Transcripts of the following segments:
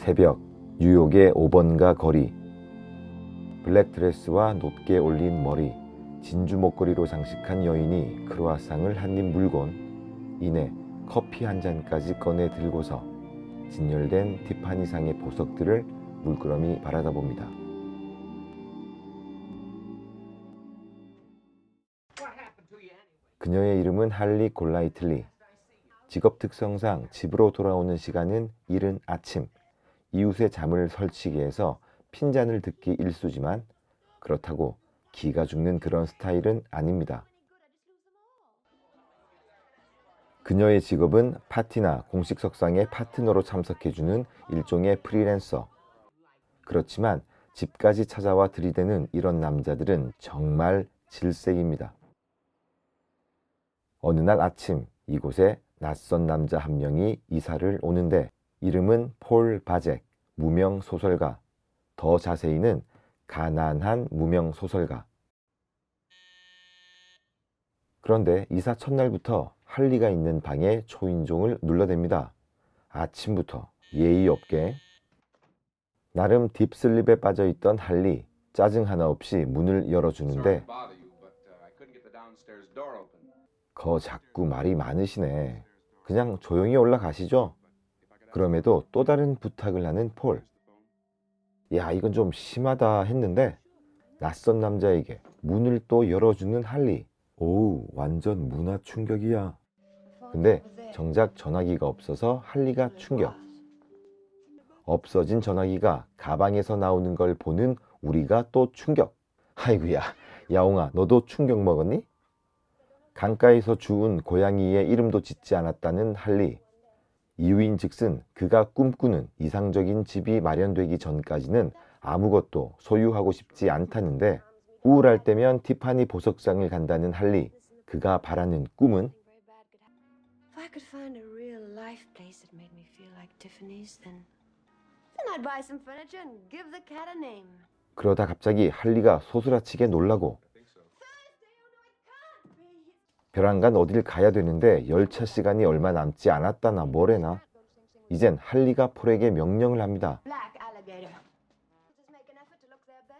새벽, 뉴욕의 5번가 거리. 블랙드레스와 높게 올린 머리, 진주 목걸이로 장식한 여인이 크루아상을 한 입 물곤 이내 커피 한 잔까지 꺼내 들고서 진열된 티파니상의 보석들을 물끄러미 바라다 봅니다. 그녀의 이름은 할리 골라이틀리. 직업 특성상 집으로 돌아오는 시간은 이른 아침, 이웃의 잠을 설치게 해서 핀잔을 듣기 일쑤지만 그렇다고 기가 죽는 그런 스타일은 아닙니다. 그녀의 직업은 파티나 공식 석상의 파트너로 참석해주는 일종의 프리랜서. 그렇지만 집까지 찾아와 들이대는 이런 남자들은 정말 질색입니다. 어느 날 아침 이곳에 낯선 남자 한 명이 이사를 오는데 이름은 폴 바젝, 무명 소설가. 더 자세히는 가난한 무명 소설가. 그런데 이사 첫날부터 할리가 있는 방에 초인종을 눌러댑니다. 아침부터 예의 없게. 나름 딥슬립에 빠져있던 할리, 짜증 하나 없이 문을 열어주는데 거 자꾸 말이 많으시네. 그냥 조용히 올라가시죠. 그럼에도 또 다른 부탁을 하는 폴. 야, 이건 좀 심하다 했는데 낯선 남자에게 문을 또 열어주는 할리. 오우, 완전 문화 충격이야. 근데 정작 전화기가 없어서 할리가 충격. 없어진 전화기가 가방에서 나오는 걸 보는 우리가 또 충격. 아이고야, 야옹아, 너도 충격 먹었니? 강가에서 죽은 고양이의 이름도 짓지 않았다는 할리. 이유인즉슨 그가 꿈꾸는 이상적인 집이 마련되기 전까지는 아무것도 소유하고 싶지 않다는데 우울할 때면 티파니 보석상을 간다는 할리. 그가 바라는 꿈은 그러다 갑자기 할리가 소스라치게 놀라고 벼랑간 어딜 가야 되는데 열차 시간이 얼마 남지 않았다나 뭐래나. 이젠 할리가 폴에게 명령을 합니다.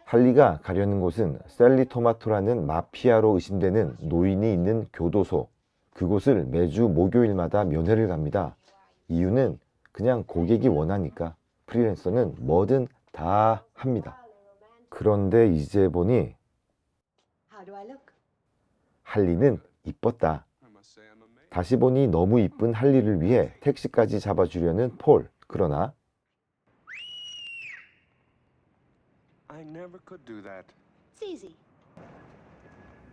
할리가 가려는 곳은 셀리 토마토라는 마피아로 의심되는 노인이 있는 교도소. 그곳을 매주 목요일마다 면회를 갑니다. 이유는 그냥 고객이 원하니까. 프리랜서는 뭐든 다 합니다. 그런데 이제 보니 할리는 이뻤다. 다시 보니 너무 이쁜 할리를 위해 택시까지 잡아주려는 폴. 그러나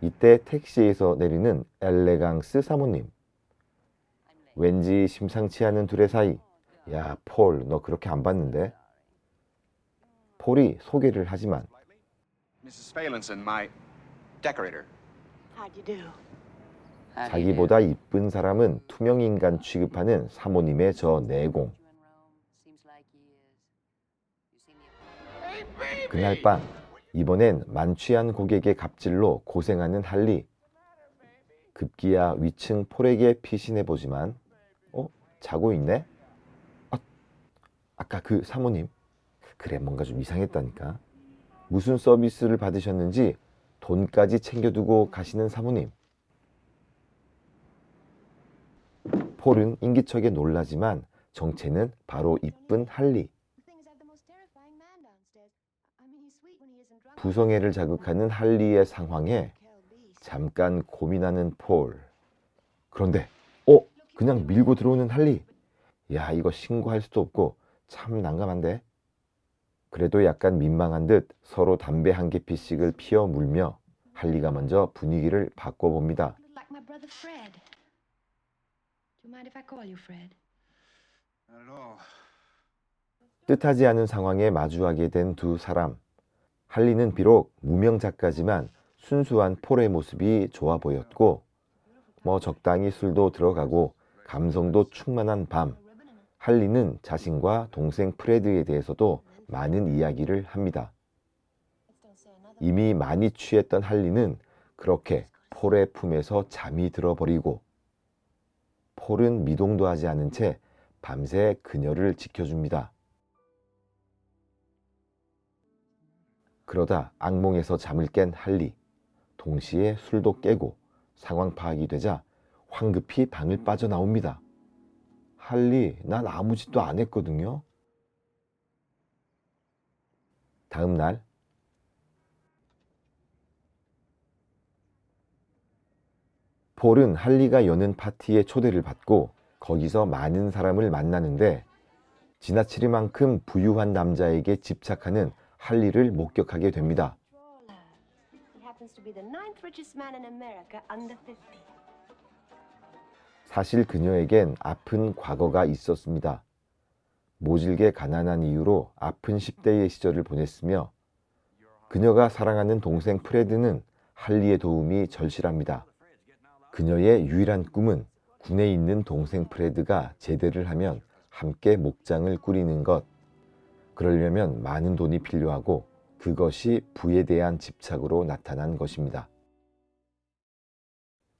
이때 택시에서 내리는 엘레강스 사모님. 왠지 심상치 않은 둘의 사이. 야, 폴, 너 그렇게 안 봤는데? 폴이 소개를 하지만 자기보다 이쁜 사람은 투명인간 취급하는 사모님의 저 내공. 그날 밤 이번엔 만취한 고객의 갑질로 고생하는 할리. 급기야 위층 폴에게 피신해보지만 자고 있네? 아까 그 사모님. 그래, 뭔가 좀 이상했다니까. 무슨 서비스를 받으셨는지 돈까지 챙겨두고 가시는 사모님. 폴은 인기척에 놀라지만 정체는 바로 이쁜 할리. 부성애를 자극하는 할리의 상황에 잠깐 고민하는 폴. 그런데 그냥 밀고 들어오는 할리. 야, 이거 신고할 수도 없고 참 난감한데. 그래도 약간 민망한 듯 서로 담배 한 개피씩을 피워 물며 할리가 먼저 분위기를 바꿔봅니다. 뜻하지 않은 상황에 마주하게 된 두 사람. 할리는 비록 무명 작가지만 순수한 폴의 모습이 좋아 보였고 적당히 술도 들어가고 감성도 충만한 밤. 할리는 자신과 동생 프레드에 대해서도 많은 이야기를 합니다. 이미 많이 취했던 할리는 그렇게 폴의 품에서 잠이 들어버리고 폴은 미동도 하지 않은 채 밤새 그녀를 지켜줍니다. 그러다 악몽에서 잠을 깬 할리. 동시에 술도 깨고 상황 파악이 되자 황급히 방을 빠져나옵니다. 할리, 난 아무 짓도 안 했거든요. 다음 날 폴은 할리가 여는 파티에 초대를 받고 거기서 많은 사람을 만나는데 지나치리만큼 부유한 남자에게 집착하는 할리를 목격하게 됩니다. He happens to be the ninth richest man in America under 50. 사실 그녀에겐 아픈 과거가 있었습니다. 모질게 가난한 이유로 아픈 10대의 시절을 보냈으며 그녀가 사랑하는 동생 프레드는 할리의 도움이 절실합니다. 그녀의 유일한 꿈은 군에 있는 동생 프레드가 제대를 하면 함께 목장을 꾸리는 것. 그러려면 많은 돈이 필요하고 그것이 부에 대한 집착으로 나타난 것입니다.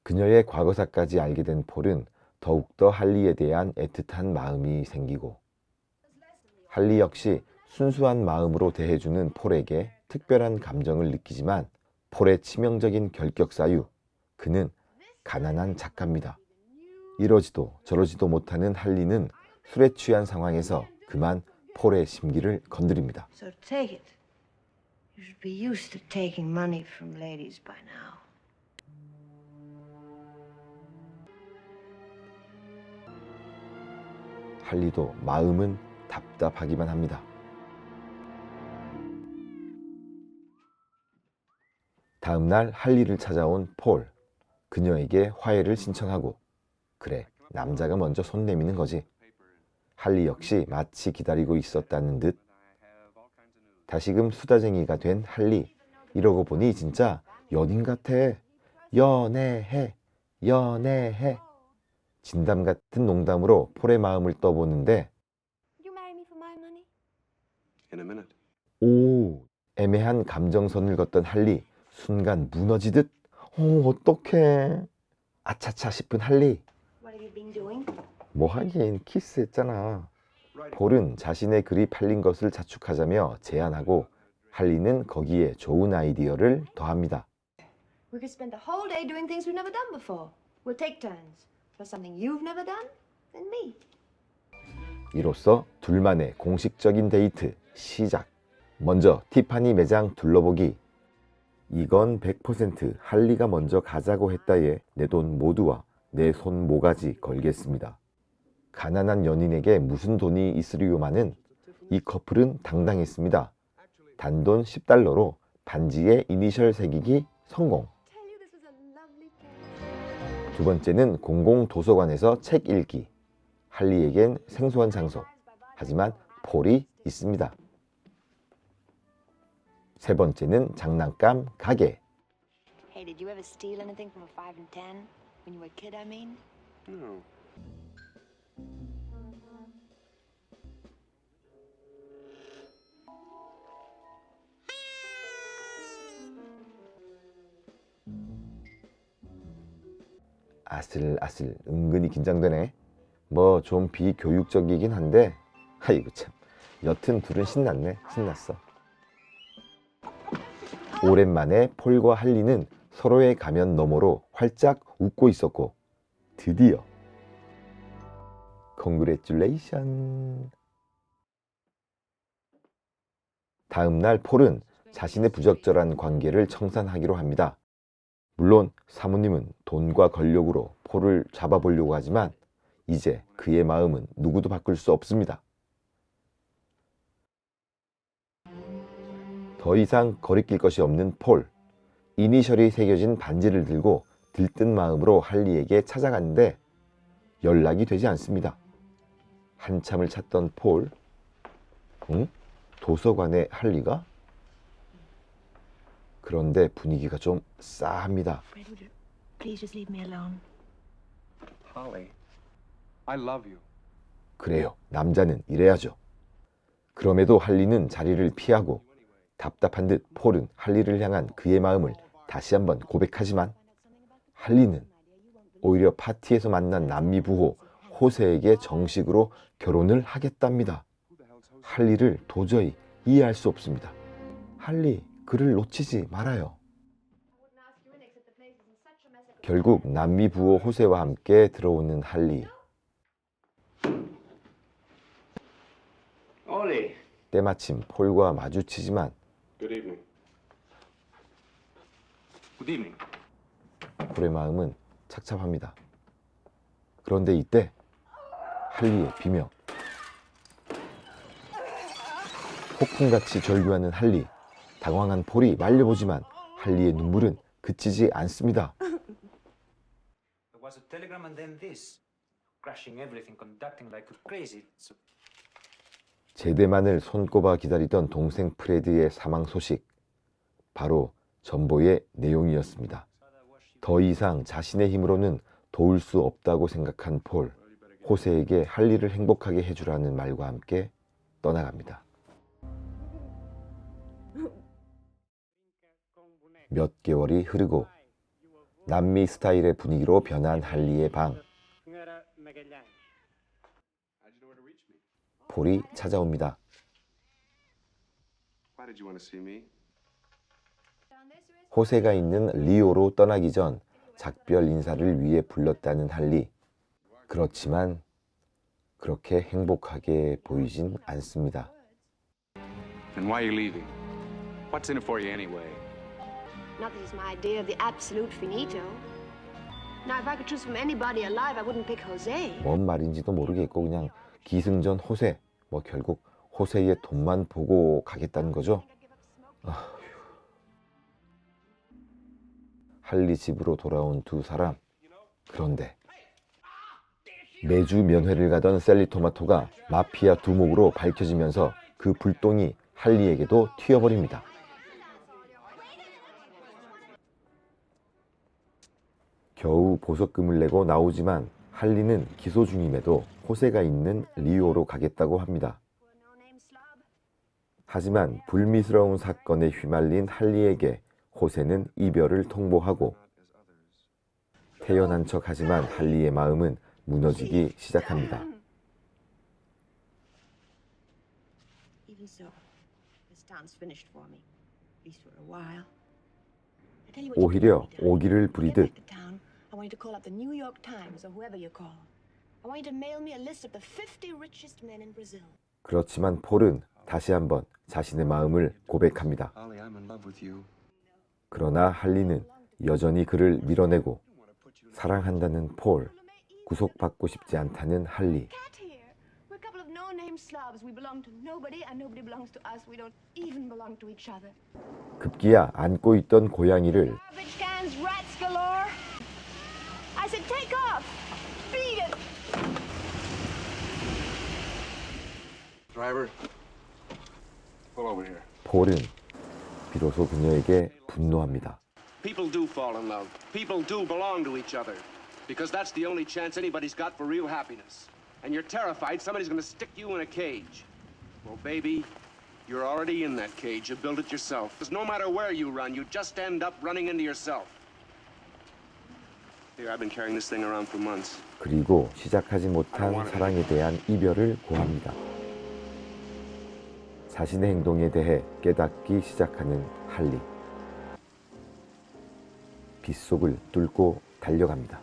그녀의 과거사까지 알게 된 폴은 더욱더 할리에 대한 애틋한 마음이 생기고 할리 역시 순수한 마음으로 대해주는 폴에게 특별한 감정을 느끼지만 폴의 치명적인 결격 사유, 그는 가난한 작가입니다. 이러지도 저러지도 못하는 할리는 술에 취한 상황에서 그만 폴의 심기를 건드립니다. So take it. You should be used to taking money from ladies by now. 할리도 마음은 답답하기만 합니다. 다음 날 할리를 찾아온 폴. 그녀에게 화해를 신청하고 그래, 남자가 먼저 손 내미는 거지. 할리 역시 마치 기다리고 있었다는 듯 다시금 수다쟁이가 된 할리. 이러고 보니 진짜 연인 같아. 연애해, 연애해. 진담 같은 농담으로 폴의 마음을 떠보는데 Would you marry me for my money? In a minute. 오, 애매한 감정선을 걷던 할리. 순간 무너지듯 어떡해. 아차차 싶은 할리. What have you been doing? 뭐 하긴 키스했잖아. 폴은 자신의 글이 팔린 것을 자축하자며 제안하고 할리는 거기에 좋은 아이디어를 더합니다. We could spend the whole day doing things we've never done before. We'll take turns. For something you've never done, then me. 이로써 둘만의 공식적인 데이트 시작. 먼저 티파니 매장 둘러보기. 이건 100% 할리가 먼저 가자고 했다에 내 돈 모두와 내 손 모가지 걸겠습니다. 가난한 연인에게 무슨 돈이 있으리요마는 이 커플은 당당했습니다. 단돈 $10로 반지에 이니셜 새기기 성공. Tell you this was a lovely place. 두 번째는 공공 도서관에서 책 읽기. 할리에겐 생소한 장소. 하지만 폴이 있습니다. 세 번째는 장난감 가게. Hey, did you ever steal anything from a 5 and 10? When you were a kid, I mean? No. 아슬아슬 은근히 긴장되네. 뭐 좀 비교육적이긴 한데 아이고 참. 여튼 둘은 신났네. 신났어. 오랜만에 폴과 할리는 서로의 가면 너머로 활짝 웃고 있었고 드디어 컨그레츄레이션. 다음 날 폴은 자신의 부적절한 관계를 청산하기로 합니다. 물론 사모님은 돈과 권력으로 폴을 잡아보려고 하지만 이제 그의 마음은 누구도 바꿀 수 없습니다. 더 이상 거리낄 것이 없는 폴. 이니셜이 새겨진 반지를 들고 들뜬 마음으로 할리에게 찾아갔는데 연락이 되지 않습니다. 한참을 찾던 폴. 응? 도서관에 할리가? 그런데 분위기가 좀 싸합니다. Fred, would you please just leave me alone? Holly, I love you. 그래요. 남자는 이래야죠. 그럼에도 할리는 자리를 피하고 답답한 듯 폴은 할리를 향한 그의 마음을 다시 한번 고백하지만 할리는 오히려 파티에서 만난 남미 부호 호세에게 정식으로 결혼을 하겠답니다. 할리를 도저히 이해할 수 없습니다. 할리, 그를 놓치지 말아요. 결국 남미 부호 호세와 함께 들어오는 할리. Ollie. 때마침 폴과 마주치지만 Good evening. Good evening. 폴의 마음은 착잡합니다. 그런데 이때 할리의 비명. 폭풍같이 절규하는 할리. 당황한 폴이 말려보지만 할리의 눈물은 그치지 않습니다. There was a telegram and then this. Crashing everything, conducting like crazy. So 제대만을 손꼽아 기다리던 동생 프레드의 사망 소식. 바로 전보의 내용이었습니다. 더 이상 자신의 힘으로는 도울 수 없다고 생각한 폴. 호세에게 할리를 행복하게 해주라는 말과 함께 떠나갑니다. 몇 개월이 흐르고 남미 스타일의 분위기로 변한 할리의 방. 폴이 찾아옵니다. Why did you want to see me? 호세가 있는 리오로 떠나기 전 작별 인사를 위해 불렀다는 할리. 그렇지만 그렇게 행복하게 보이진 않습니다. And why are you leaving? What's in it for you anyway? Not that it's my idea of the absolute finito. Now, if I could choose from anybody alive, I wouldn't pick Jose. 뭔 말인지도 모르겠고 그냥 기승전 호세. 뭐 결국 호세의 돈만 보고 가겠다는 거죠. 할리 집으로 돌아온 두 사람. 그런데 매주 면회를 가던 셀리 토마토가 마피아 두목으로 밝혀지면서 그 불똥이 할리에게도 튀어버립니다. 겨우 보석금을 내고 나오지만 할리는 기소 중임에도 호세가 있는 리오로 가겠다고 합니다. 하지만 불미스러운 사건에 휘말린 할리에게 호세는 이별을 통보하고 태연한 척하지만 할리의 마음은 무너지기 시작합니다. Even so, this town's finished for me. At least for a while. I tell you what you 오히려 can do. 오기를 Get 부리듯 back to town. I want you to call up the New York Times or whoever you call. I want you to mail me a list of the 50 richest men in Brazil. 그렇지만 폴은 다시 한번 자신의 마음을 고백합니다. Ollie, I'm in love with you. 그러나 할리는 여전히 그를 밀어내고 사랑한다는 폴, 구속받고 싶지 않다는 할리. Cat here. We're a couple of no-name slobs. We belong to nobody and nobody belongs to us. We don't even belong to each other. 급기야 안고 있던 고양이를 Garbage cans, rats galore. I said take off. Beat it. Driver, pull over here. 폴은 비로소 그녀에게 분노합니다. People do fall in love. People do belong to each other. Because that's the only chance anybody's got for real happiness. And you're terrified somebody's gonna stick you in a cage. Well, baby, you're already in that cage. You built it yourself. Because no matter where you run, you just end up running into yourself. Here, I've been carrying this thing around for months. 그리고 시작하지 못한 사랑에 대한 이별을 고합니다. 자신의 행동에 대해 깨닫기 시작하는 할리. 빗속을 뚫고 달려갑니다.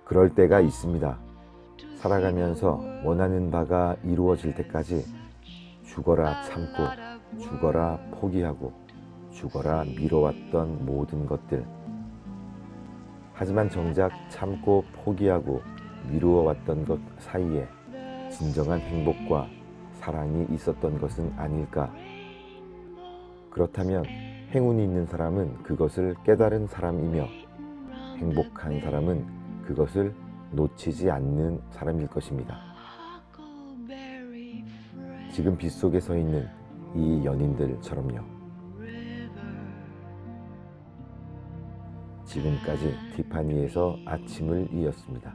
그럴 때가 있습니다. 살아가면서 원하는 바가 이루어질 때까지 죽어라 참고, 죽어라 포기하고, 죽어라 미뤄왔던 모든 것들. 하지만 정작 참고 포기하고 미루어왔던 것 사이에 진정한 행복과 사랑이 있었던 것은 아닐까. 그렇다면 행운이 있는 사람은 그것을 깨달은 사람이며 행복한 사람은 그것을 놓치지 않는 사람일 것입니다. 지금 빗속에 서 있는 이 연인들처럼요. 지금까지 티파니에서 아침을 이었습니다.